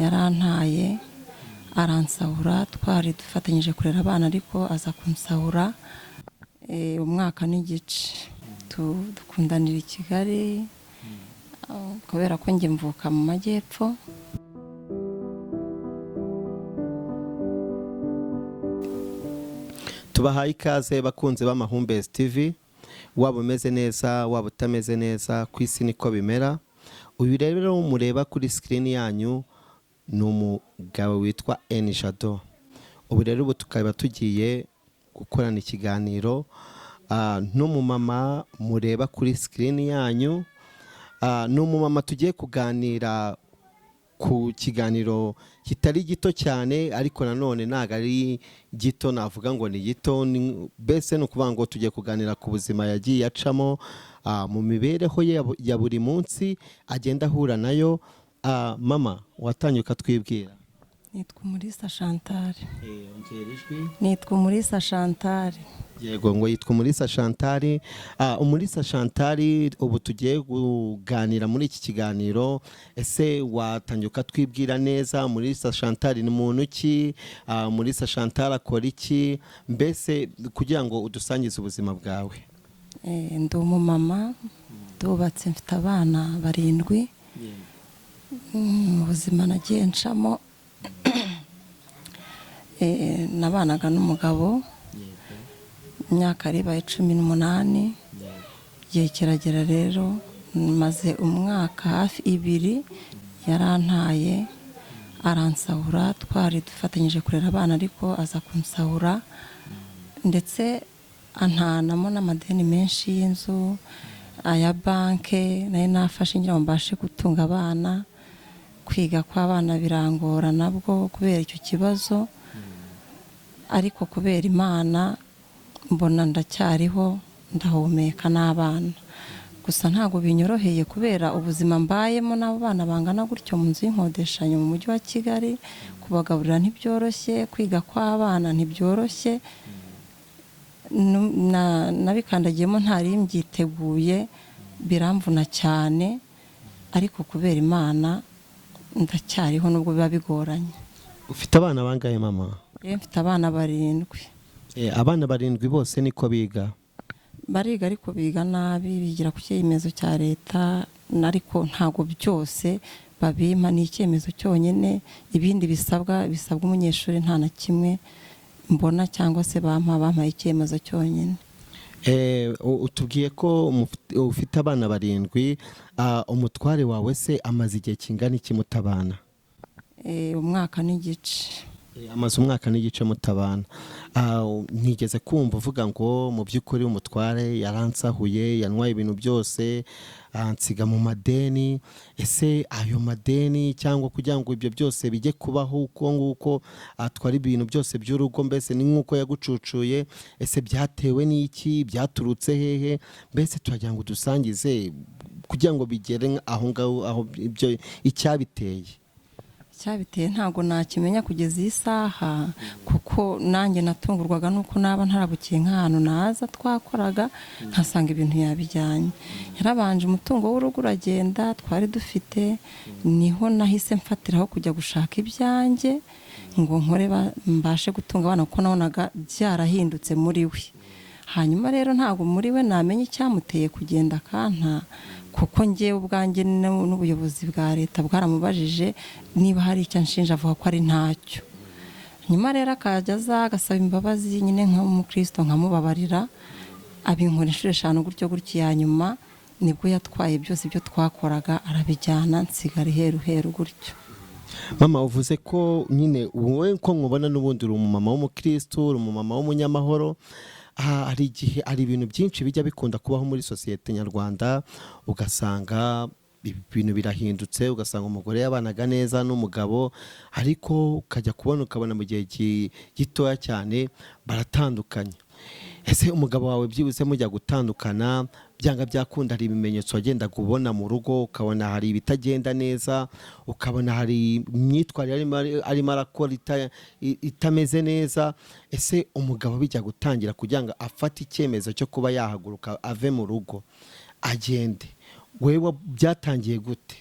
yarantaye aransahura, twari dufatanyije kurera abana ariko aza kunsahura umwaka n'igice. Dukundanira i Kigali kubera ko njye mvuka mu majyepfo. Tubahaye ikaze bakunze b'Amahumbezi TV, waba umeze neza waba utameze neza, ku isi niko bimera. Uyu rero mureba kuri screen yanyu ni umugabo witwa Jado. Ubu rero tukaba tugiye gukorana ikiganiro n'umumama mureba kuri screen yanyu. N'umumama tugiye kuganira ku kiganiro kitari gito cyane, ariko nanone ntago ari gito navuga ngo ni gito, mbese ni ukuvuga ngo tugiye kuganira ku buzima yagiye acamo mu mibereho ya buri munsi agenda ahura nayo. Mama, watanyuka twibwira? Nitwa Umulisa Chantal. Yego, ngo yitwa Umulisa Chantal. Umulisa Chantal, ubu tugiye kuganira muri iki kiganiro. Ese watanyuka twibwira neza, Umulisa Chantal ni muntu ki? Umulisa Chantal akora iki? Mbese kugira ngo udusangize ubuzima bwawe. Ndi umumama, ndubatse, mfite abana 7. Mu buzima nagiye ncamo nabanaga n'umugabo imyaka ari 18. Igihe kiragera rero maze umwaka hafi 2 yarantaye aransahura, twari dufatanyije kurera abana ariko aza kunsahura, ndetse antanamo n'amadeni menshi y'inzu, aya banke nari nafashe ngira ngo mbashe gutunga abana. Kwiga kw'abana birangora nabwo kubera icyo kibazo, ariko kubera Imana mbona ndacyariho, ndahumeka n'abana. Gusa ntago binyoroheye kubera ubuzima mbayemo n'abo bana bangana gutyo mu nzu y'inkodeshanyo mu mujyi wa Kigali. Kubagaburira ntibyoroshye, kwiga kw'abana ntibyoroshye. Nabikandagiyemo ntari mbyiteguye, biramvuna cyane, ariko kubera Imana ndacyariho nubwo biba bigoranye. Ufite abana bangahe mama? Mfite abana 7. Abana 7 bose niko biga? Bariga ariko biga nabi, bigira ku cyemezo cya leta, ariko ntago byose babima, ni icyemezo cyonyine. Ibindi bisabwa umunyeshuri nta na kimwe mbona, cyangwa se bampaye icyemezo cyonyine. Utubwiye ko ufite abana 7. Umutware wawe se amaze igihe kingana iki mutabana? Umwaka n'igice. Amaze umwaka n'igice mutabana. Ntigeze kumva uvuga ngo mu by'ukuri umutware yaransahuye, yanywaye ibintu byose, ansiga mu madeni. Ese ayo madeni cyangwa kugira ngo ibyo byose bijye kubaho uko nguko atwara ibintu byose by'urugo, mbese ni nk'uko yagucucuye, ese byatewe n'iki? Byaturutse hehe? Mbese turagira ngo dusangize kugira ngo bigere aho ngaho, aho ibyo icyabiteye ntago nakimenya kugeza iyi saha, kuko nanjye natungurwaga nuko naba ntarabukiye nk'ahantu naza twakoraga nkasanga ibintu yabijyanye. Yarabanje umutungo w'urugo uragenda twari dufite, niho nahise mfatiraho kujya gushaka ibyanjye ngo nkore mbashe gutunga abana, kuko nabonaga byarahindutse muri we. Hanyuma rero ntago muri we namenye icyamuteye kugenda akanta, kuko ngewe ubwanjye n'ubuyobozi bwa leta bwaramubajije niba hari icyo nshinja, avuga ko ari ntacyo. Nyuma rero akajya aza agasaba imbabazi, nyine nk'umukristo nkamubabarira, abinkora inshuro 5 gutyo. Ya nyuma nibwo yatwaye byose ibyo twakoraga arabijyana, nsigara iheru gutyo. Mama, uvuze ko nyine wowe ko nkubona n'ubundi uri umumama w'umukristo, uri umumama w'umunyamahoro. Hari igihe ari ibintu byinshi bijya bikunda kubaho muri sosiyete nyarwanda, ugasanga ibintu birahindutse, ugasanga umugore yabanaga neza n'umugabo, ariko ukabona mu gihe gitoya cyane baratandukanye. Ese umugabo wawe byibuze mujya gutandukana, byanga byakunda hari ibimenyetso wagendaga ubona mu rugo, ukabona hari ibitagenda neza, ukabona hari imyitwarire arimo arakora itameze neza? Ese umugabo bijya gutangira kugira ngo afate icyemezo cyo kuba yahaguruka ave mu rugo agende, wewe byatangiye gute?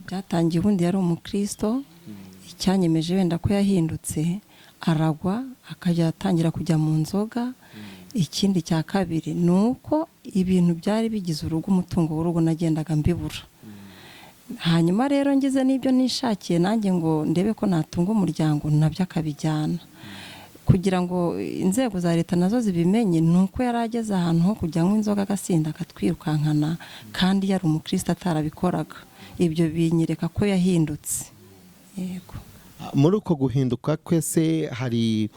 Byatangiye ubundi yari umukristo, icyanyemeje wenda ko yahindutse aragwa akajya atangira kujya mu nzoga. Ikindi cya kabiri ni uko ibintu byari bigize urugo, umutungo w'urugo nagendaga mbibura. Hanyuma rero ngize n'ibyo nishakiye nanjye ngo ndebe ko natunga umuryango, nabyo akabijyana. Kugira ngo inzego za leta nazo zibimenye ni uko yari ageze ahantu ho kujya anywa inzoga agasinda akatwirukankana, kandi yari umukristo atarabikoraga. Ibyo binyereka ko yahindutse. Yego. Muri uko guhinduka kwese hari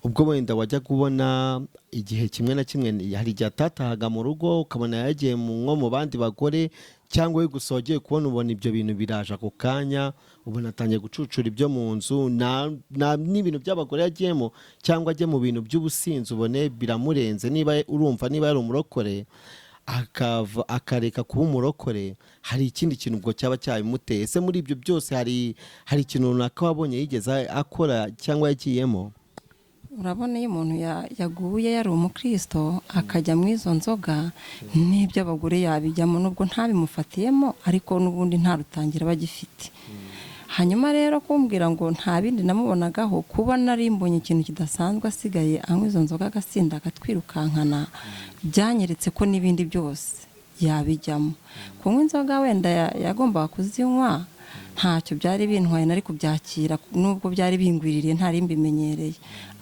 ubwo wenda wajya kubona igihe kimwe na kimwe, hari igihe atatahaga mu rugo ukabona yagiye nko mu bandi bagore, cyangwa we gusa wagiye kubona ubona ibyo bintu biraje ako kanya, ubona atangiye gucucura ibyo mu nzu, n'ibintu by'abagore yagiyemo, cyangwa ajye mu bintu by'ubusinzi ubone biramurenze. Niba urumva niba yari umurokore akareka kuba umurokore, hari ikindi kintu ubwo cyaba cyabimuteye. Ese muri ibyo byose hari ikintu runaka wabonye yigeze akora cyangwa yagiyemo? Urabona iyo umuntu yaguye yari umukristo akajya mu izo nzoga, n'ibyo abagore yabijyamo nubwo ntabimufatiyemo, ariko n'ubundi ntarutangira bagifite. Hanyuma rero kumbwira ngo nta bindi namubonagaho, kuba nari mbonye ikintu kidasanzwe asigaye anywa izo nzoga agasinda agatwirukankana, byanyeretse ko n'ibindi byose yabijyamo. Kunywa inzoga wenda yagombaga kuzinywa ntacyo byari bintwaye, nari kubyakira nubwo byari bingwiririye ntari mbimenyereye.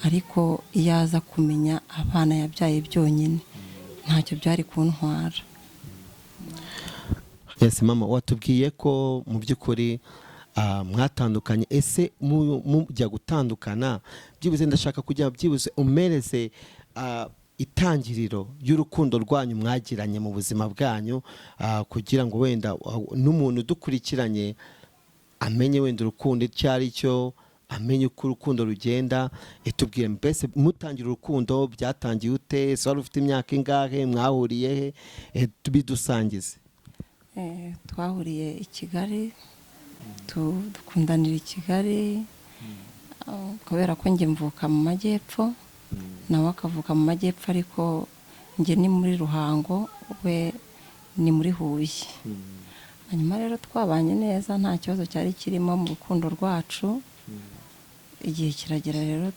Ariko iyo aza kumenya abana yabyaye byonyine ntacyo byari kuntwara. Yes mama, watubwiye ko mu by'ukuri mwatandukanye. Ese mujya gutandukana, byibuze ndashaka kujya byibuze umereze itangiriro y'urukundo rwanyu mwagiranye mu buzima bwanyu, kugira ngo wenda n'umuntu udukurikiranye amenye wenda urukundo icyo ari cyo, amenye uko urukundo rugenda. Tubwire mbese mutangira urukundo byatangiye ute? Ese wari ufite imyaka ingahe? Mwahuriye he? Bidusangize. Twahuriye i Kigali, dukundanira i Kigali, kubera ko njye mvuka mu majyepfo nawe akavuka mu majyepfo, ariko njye ni muri Ruhango, we ni muri Huye. Hanyuma rero twabanye neza, nta kibazo cyari kirimo mu rukundo rwacu. Igihe kiragera rero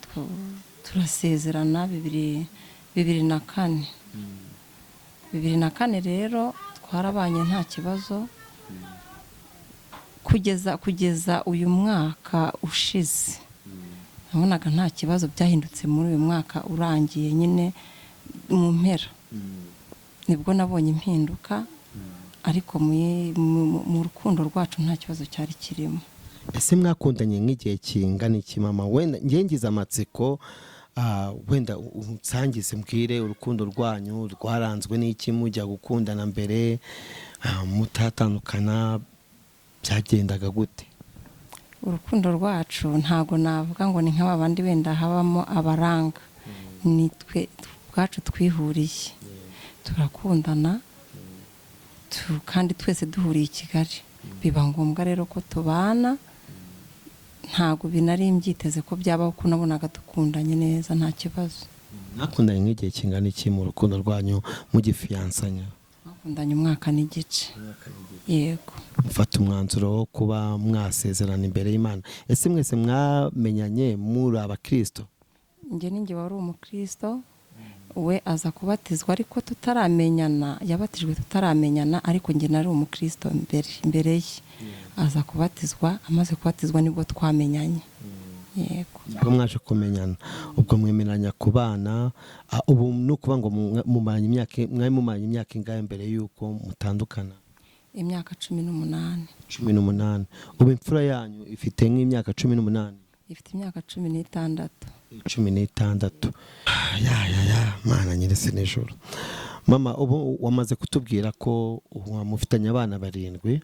turasezerana 2004. 2004 rero twarabanye nta kibazo, kugeza uyu mwaka ushize nabonaga nta kibazo. Byahindutse muri uyu mwaka urangiye nyine mu mpera nibwo nabonye impinduka, ariko mu rukundo rwacu nta kibazo cyari kirimo. Ese mwakundanye nk'igihe kingana iki mama? Wenda ngize amatsiko, wenda unsangize mbwire urukundo rwanyu rwaranzwe n'iki? Mujya gukundana mbere, mutatandukana, byagendaga gute? Urukundo rwacu ntago navuga ngo ni nk'abandi wenda habamo abaranga. Nitwe bwacu twihuriye, turakundana, kandi twese duhuriye i Kigali. Biba ngombwa rero ko tubana, ntago binari mbyiteze ko byabaho, ko nabonaga dukundanye neza nta kibazo. Mwakundanye nk'igihe kingana iki mu rukundo rwanyu mugifiyansanya? Mwakundanye umwaka n'igice. Yego. Mufata umwanzuro wo kuba mwasezerana imbere y'Imana. Ese mwese mwamenyanye muri abakristo? Njye ninjye wari umukristo, we aza kubatizwa ariko tutaramenyana. Yabatijwe tutaramenyana, ariko njye nari umukristo imbere ye. Aza kubatizwa, amaze kubatizwa nibwo twamenyanye. Yego. Ubwo mwaje kumenyana, ubwo mwemeranya kubana, ubu nukuba ngo mumanye imyaka ingahe mbere yuko mutandukana? Imyaka 18. 18. Ubu imfura yanyu ifite nk'imyaka 18? Ifite imyaka 16. 16. Mana nyirese n'ijoro. Mama, ubu wamaze kutubwira ko mufitanye abana 7,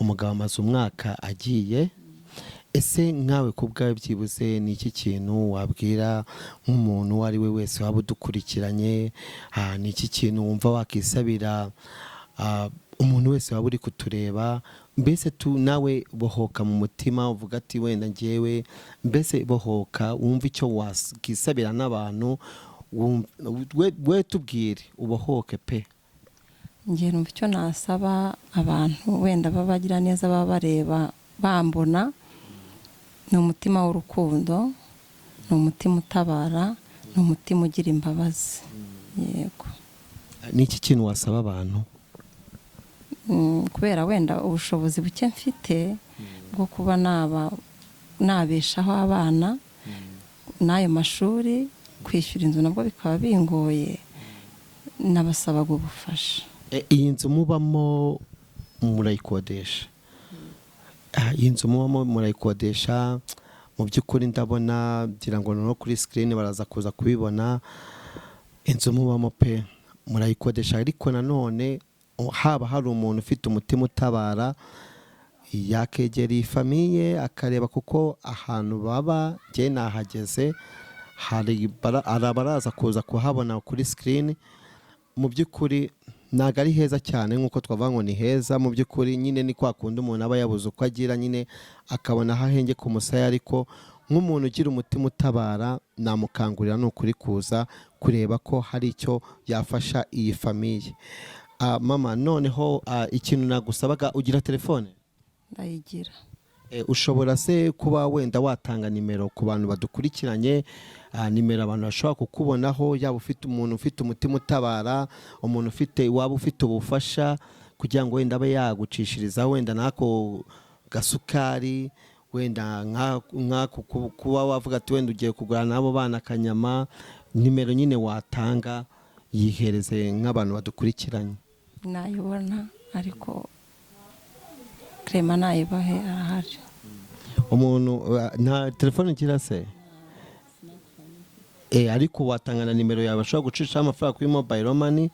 umugabo amaze umwaka agiye. Ese nkawe kubwawe byibuze ni iki kintu wabwira nk'umuntu uwo ari we wese waba udukurikiranye? Ni iki kintu wumva wakisabira umuntu wese waba uri kutureba? Mbese nawe bohoka mu mutima uvuga ati wenda ngewe, mbese bohoka wumva icyo wakisabira n'abantu, we tubwire ubohoke pe. Ngiye numva icyo nasaba abantu wenda babagira neza, baba bareba bambona, ni umutima w'urukundo, ni umutima utabara, ni umutima ugira imbabazi. Yego. Ni iki kintu wasaba abantu? Kubera wenda ubushobozi buke mfite bwo kuba nabeshaho abana n'ayo mashuri, kwishyura inzu nabwo bikaba bingoye, nabasabaga ubufasha. Iyi nzu mubamo murayikodesha? Iyi nzu mubamo murayikodesha? Mu by'ukuri ndabona ngira ngo no kuri screen baraza kuza kubibona, inzu mubamo pe murayikodesha, ariko nanone haba hari umuntu ufite umutima utabara yakegera iyi famiye akareba, kuko ahantu baba njye nahageze, hari abaraza kuza kuhabona kuri screen. Mu by'ukuri ntabwo ari heza cyane nk'uko twavuga ngo ni heza, mu by'ukuri nyine ni kwa kundi umuntu aba yabuze uko agira, nyine akabona aho ahenge ku musaya, ariko nk'umuntu ugira umutima utabara namukangurira ni ukuri kuza kureba ko hari icyo yafasha iyi famiye. Mama, noneho ikintu nagusabaga, ugira telefone? Ndayigira. Ushobora se kuba wenda watanga nimero ku bantu badukurikiranye, nimero abantu bashobora kukubonaho, yaba ufite umuntu ufite umutima utabara, umuntu waba ufite ubufasha, kugira ngo wenda abe yagucishiriza wenda n'ako gasukari, wenda kuba wavuga ati wenda ugiye kugura n'abo bana akanyama, nimero nyine watanga yihereze nk'abantu badukurikiranye. Nayibona ariko Clement nayibahe arahari. Umuntu nta telefone ugira se? Ariko watanga na nimero yawe bashobora gucishaho amafaranga kuri mobile money,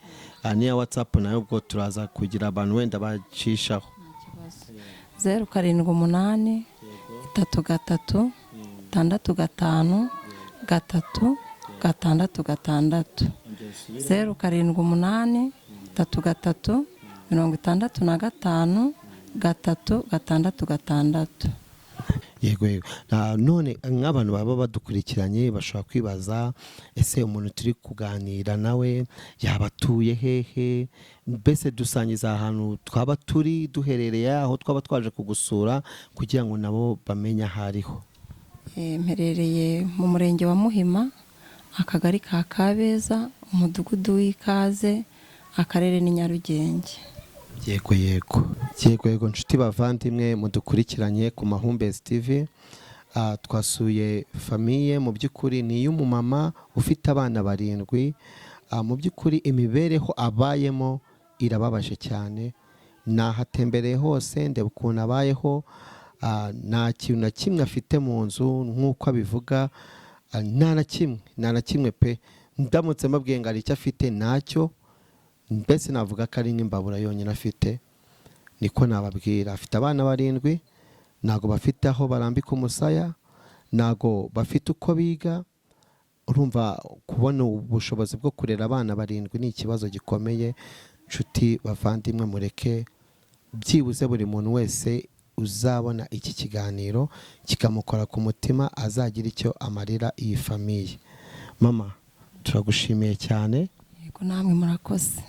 niya WhatsApp nayo ubwo turaza kugira abantu wenda bacishaho. 078 33 65 3 666 078 33 65 3 666. Yego. None nk'abantu baba badukurikiranye bashobora kwibaza, ese umuntu turi kuganira nawe yaba atuye hehe? Mbese dusangiza ahantu twaba turi duherereye, aho twaba twaje kugusura, kugira ngo nabo bamenye aho ariho. Mperereye mu murenge wa Muhima, akagari ka Kabeza, umudugudu w'Ikaze, akarere ni Nyarugenge. Yego nshuti bavandimwe mudukurikiranye ku Mahumbezi TV, twasuye famiye mu by'ukuri ni y'umumama ufite abana 7. Mu by'ukuri imibereho abayemo irababaje cyane, nahatembereye hose ndeba ukuntu abayeho, nta kintu na kimwe afite mu nzu nk'uko abivuga, nta na kimwe pe. Ndamutse mbabwiye ngo ari icyo afite ntacyo, mbese navuga ko ari nk'imbabura yonyine afite, niko nababwira. Afite abana 7, ntago bafite aho barambika umusaya, ntago bafite uko biga. Urumva kubona ubushobozi bwo kurera abana 7 ni ikibazo gikomeye. Nshuti bavandimwe, mureke byibuze buri muntu wese uzabona iki kiganiro kikamukora ku mutima azagira icyo amarira iyi famiye. Mama, turagushimiye cyane. Yego, namwe murakoze.